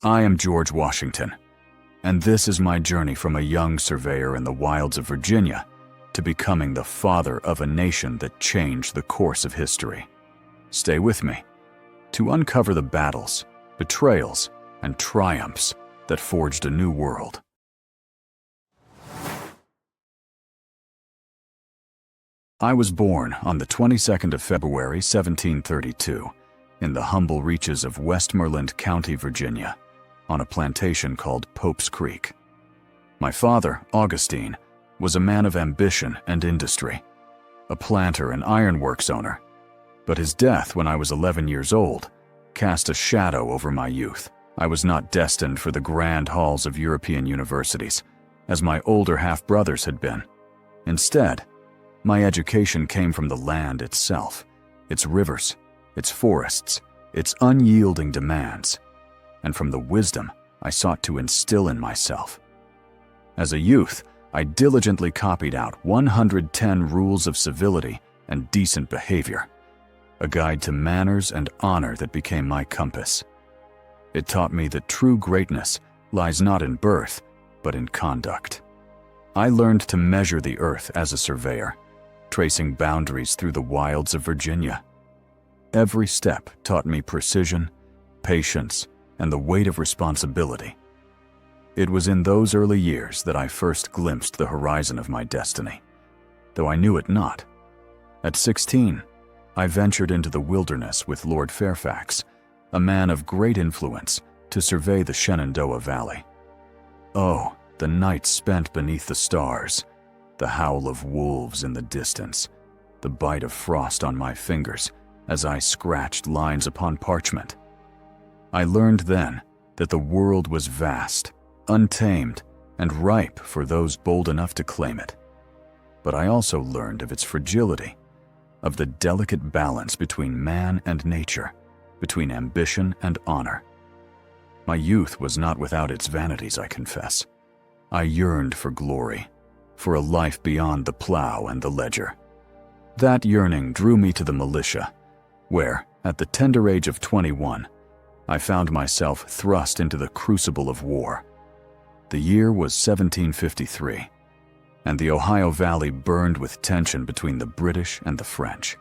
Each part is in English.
I am George Washington, and this is my journey from a young surveyor in the wilds of Virginia to becoming the father of a nation that changed the course of history. Stay with me to uncover the battles, betrayals, and triumphs that forged a new world. I was born on the 22nd of February, 1732, in the humble reaches of Westmoreland County, Virginia, on a plantation called Pope's Creek. My father, Augustine, was a man of ambition and industry, a planter and ironworks owner, but his death when I was 11 years old cast a shadow over my youth. I was not destined for the grand halls of European universities, as my older half-brothers had been. Instead, my education came from the land itself, its rivers, its forests, its unyielding demands, and from the wisdom I sought to instill in myself. As a youth, I diligently copied out 110 rules of civility and decent behavior, a guide to manners and honor that became my compass. It taught me that true greatness lies not in birth, but in conduct. I learned to measure the earth as a surveyor, tracing boundaries through the wilds of Virginia. Every step taught me precision, patience, and the weight of responsibility. It was in those early years that I first glimpsed the horizon of my destiny, though I knew it not. At 16, I ventured into the wilderness with Lord Fairfax, a man of great influence, to survey the Shenandoah Valley. Oh, the nights spent beneath the stars, the howl of wolves in the distance, the bite of frost on my fingers as I scratched lines upon parchment. I learned then that the world was vast, untamed, and ripe for those bold enough to claim it. But I also learned of its fragility, of the delicate balance between man and nature, between ambition and honor. My youth was not without its vanities, I confess. I yearned for glory, for a life beyond the plow and the ledger. That yearning drew me to the militia, where, at the tender age of 21, I found myself thrust into the crucible of war. The year was 1753, and the Ohio Valley burned with tension between the British and the French,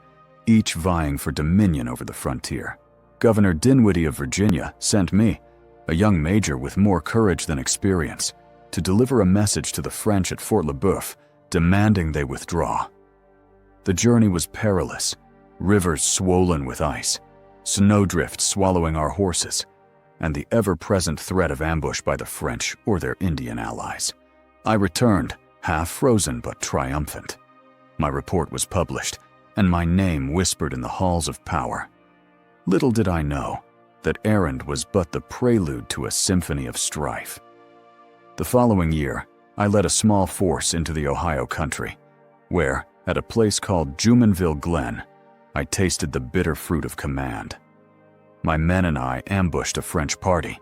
each vying for dominion over the frontier. Governor Dinwiddie of Virginia sent me, a young major with more courage than experience, to deliver a message to the French at Fort Le Boeuf, demanding they withdraw. The journey was perilous, rivers swollen with ice, snowdrifts swallowing our horses, and the ever-present threat of ambush by the French or their Indian allies. I returned, half-frozen but triumphant. My report was published, and my name whispered in the halls of power. Little did I know that errand was but the prelude to a symphony of strife. The following year, I led a small force into the Ohio country, where, at a place called Jumonville Glen, I tasted the bitter fruit of command. My men and I ambushed a French party,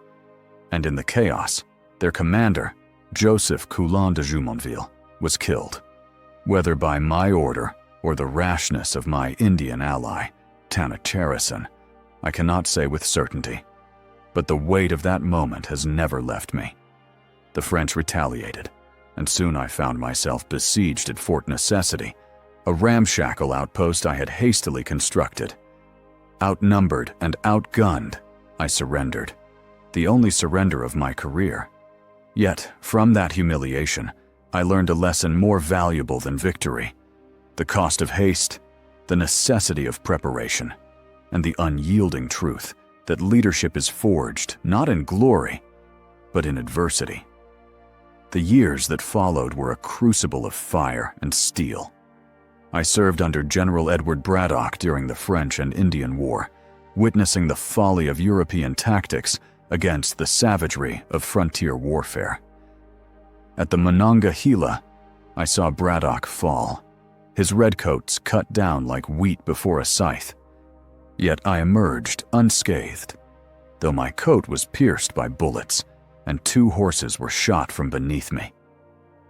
and in the chaos, their commander, Joseph Coulon de Jumonville, was killed. Whether by my order or the rashness of my Indian ally, Tanacharison, I cannot say with certainty, but the weight of that moment has never left me. The French retaliated, and soon I found myself besieged at Fort Necessity, a ramshackle outpost I had hastily constructed. Outnumbered and outgunned, I surrendered, the only surrender of my career. Yet, from that humiliation, I learned a lesson more valuable than victory: the cost of haste, the necessity of preparation, and the unyielding truth that leadership is forged not in glory, but in adversity. The years that followed were a crucible of fire and steel. I served under General Edward Braddock during the French and Indian War, witnessing the folly of European tactics against the savagery of frontier warfare. At the Monongahela, I saw Braddock fall, his redcoats cut down like wheat before a scythe. Yet I emerged unscathed, though my coat was pierced by bullets and 2 horses were shot from beneath me.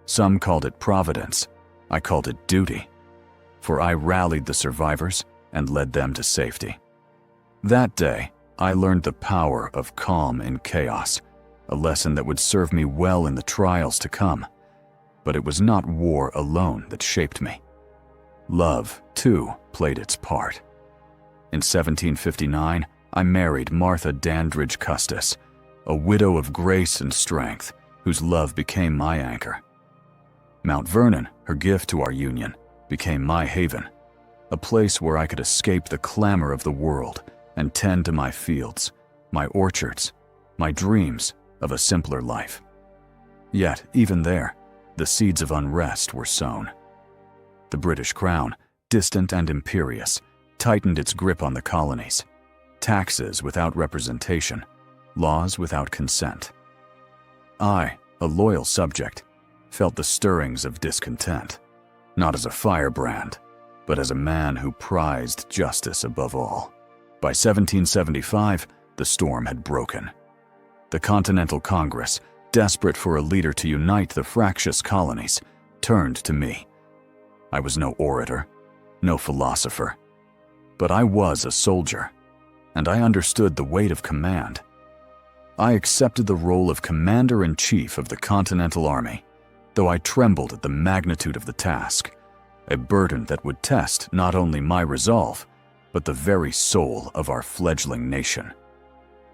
Some called it providence, I called it duty, for I rallied the survivors and led them to safety. That day, I learned the power of calm in chaos, a lesson that would serve me well in the trials to come. But it was not war alone that shaped me. Love, too, played its part. In 1759, I married Martha Dandridge Custis, a widow of grace and strength, whose love became my anchor. Mount Vernon, her gift to our union, became my haven, a place where I could escape the clamor of the world and tend to my fields, my orchards, my dreams of a simpler life. Yet, even there, the seeds of unrest were sown. The British Crown, distant and imperious, tightened its grip on the colonies. Taxes without representation, laws without consent. I, a loyal subject, felt the stirrings of discontent, not as a firebrand, but as a man who prized justice above all. By 1775, the storm had broken. The Continental Congress, desperate for a leader to unite the fractious colonies, turned to me. I was no orator, no philosopher, but I was a soldier, and I understood the weight of command. I accepted the role of commander-in-chief of the Continental Army, though I trembled at the magnitude of the task, a burden that would test not only my resolve, but the very soul of our fledgling nation.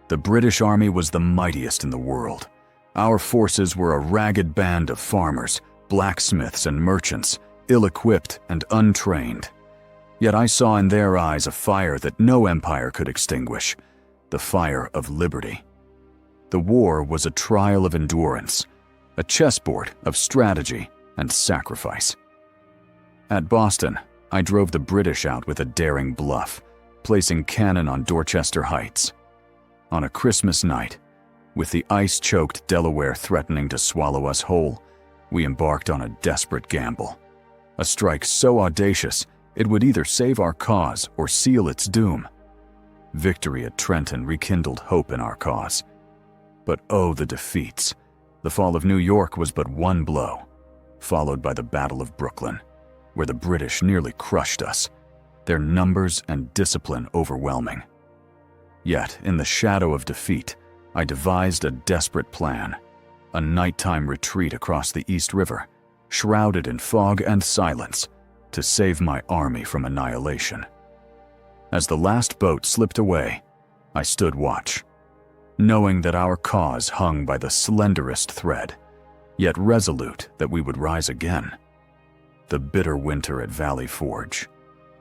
The British Army was the mightiest in the world. Our forces were a ragged band of farmers, blacksmiths, and merchants, ill-equipped and untrained. Yet I saw in their eyes a fire that no empire could extinguish, the fire of liberty. The war was a trial of endurance, a chessboard of strategy and sacrifice. At Boston, I drove the British out with a daring bluff, placing cannon on Dorchester Heights. On a Christmas night, with the ice-choked Delaware threatening to swallow us whole, we embarked on a desperate gamble. A strike so audacious, it would either save our cause or seal its doom. Victory at Trenton rekindled hope in our cause. But oh, the defeats. The fall of New York was but one blow, followed by the Battle of Brooklyn, where the British nearly crushed us, their numbers and discipline overwhelming. Yet, in the shadow of defeat, I devised a desperate plan, a nighttime retreat across the East River, shrouded in fog and silence, to save my army from annihilation. As the last boat slipped away, I stood watch, knowing that our cause hung by the slenderest thread, yet resolute that we would rise again. The bitter winter at Valley Forge,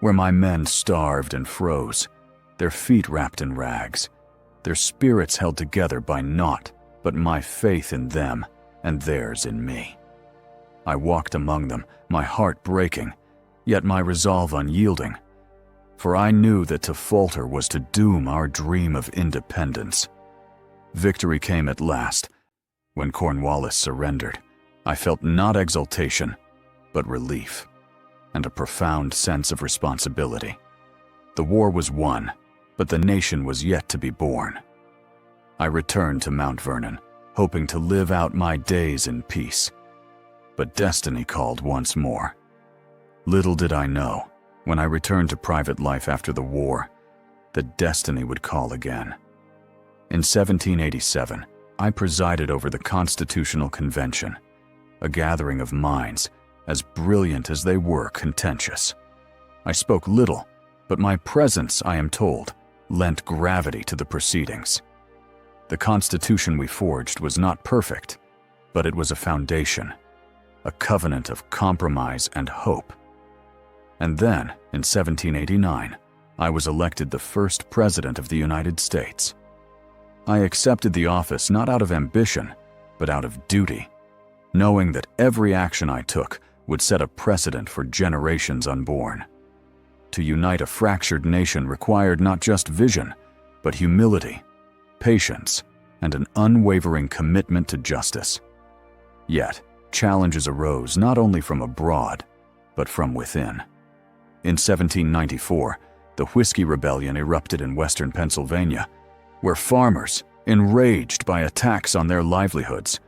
where my men starved and froze, their feet wrapped in rags, their spirits held together by naught but my faith in them and theirs in me. I walked among them, my heart breaking, yet my resolve unyielding, for I knew that to falter was to doom our dream of independence. Victory came at last. When Cornwallis surrendered, I felt not exultation, but relief, and a profound sense of responsibility. The war was won, but the nation was yet to be born. I returned to Mount Vernon, hoping to live out my days in peace. But destiny called once more. Little did I know, when I returned to private life after the war, that destiny would call again. In 1787, I presided over the Constitutional Convention, a gathering of minds as brilliant as they were contentious. I spoke little, but my presence, I am told, lent gravity to the proceedings. The Constitution we forged was not perfect, but it was a foundation, a covenant of compromise and hope. And then, in 1789, I was elected the first President of the United States. I accepted the office not out of ambition, but out of duty, knowing that every action I took would set a precedent for generations unborn. To unite a fractured nation required not just vision, but humility, patience, and an unwavering commitment to justice. Yet, challenges arose not only from abroad, but from within. In 1794, the Whiskey Rebellion erupted in western Pennsylvania, where farmers, enraged by attacks on their livelihoods,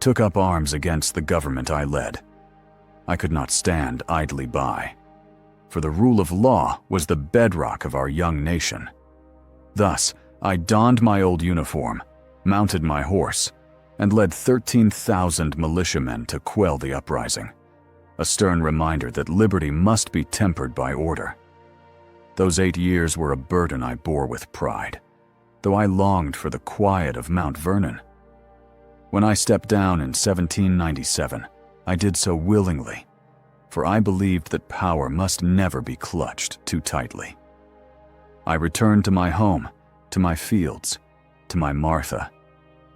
took up arms against the government I led. I could not stand idly by, for the rule of law was the bedrock of our young nation. Thus, I donned my old uniform, mounted my horse, and led 13,000 militiamen to quell the uprising, a stern reminder that liberty must be tempered by order. Those 8 years were a burden I bore with pride, though I longed for the quiet of Mount Vernon. When I stepped down in 1797, I did so willingly, for I believed that power must never be clutched too tightly. I returned to my home, to my fields, to my Martha,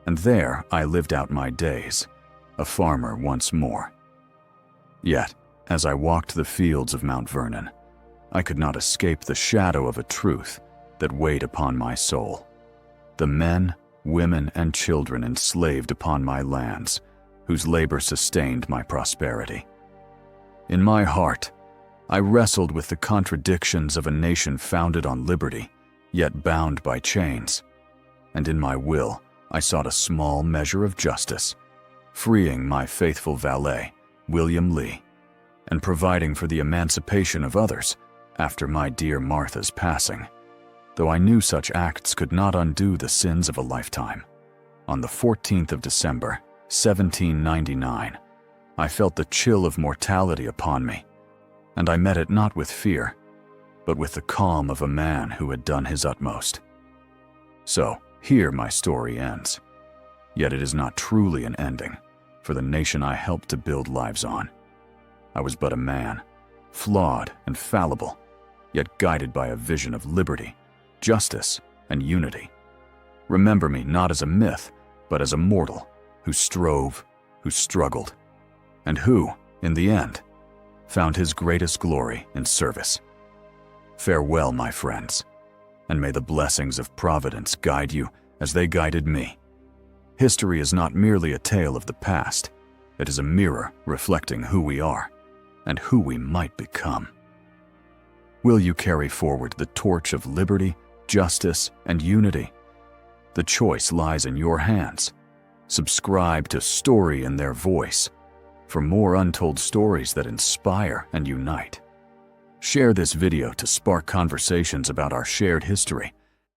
and there I lived out my days, a farmer once more. Yet, as I walked the fields of Mount Vernon, I could not escape the shadow of a truth that weighed upon my soul. The men, women, and children enslaved upon my lands, whose labor sustained my prosperity. In my heart, I wrestled with the contradictions of a nation founded on liberty, yet bound by chains. And in my will, I sought a small measure of justice, freeing my faithful valet, William Lee, and providing for the emancipation of others after my dear Martha's passing, though I knew such acts could not undo the sins of a lifetime. On the 14th of December, 1799, I felt the chill of mortality upon me, and I met it not with fear, but with the calm of a man who had done his utmost. So, here my story ends. Yet it is not truly an ending for the nation I helped to build lives on. I was but a man, flawed and fallible, yet guided by a vision of liberty, justice, and unity. Remember me not as a myth, but as a mortal who strove, who struggled, and who, in the end, found his greatest glory in service. Farewell, my friends, and may the blessings of Providence guide you as they guided me. History is not merely a tale of the past, it is a mirror reflecting who we are and who we might become. Will you carry forward the torch of liberty, justice, and unity? The choice lies in your hands. Subscribe to Story in Their Voice for more untold stories that inspire and unite. Share this video to spark conversations about our shared history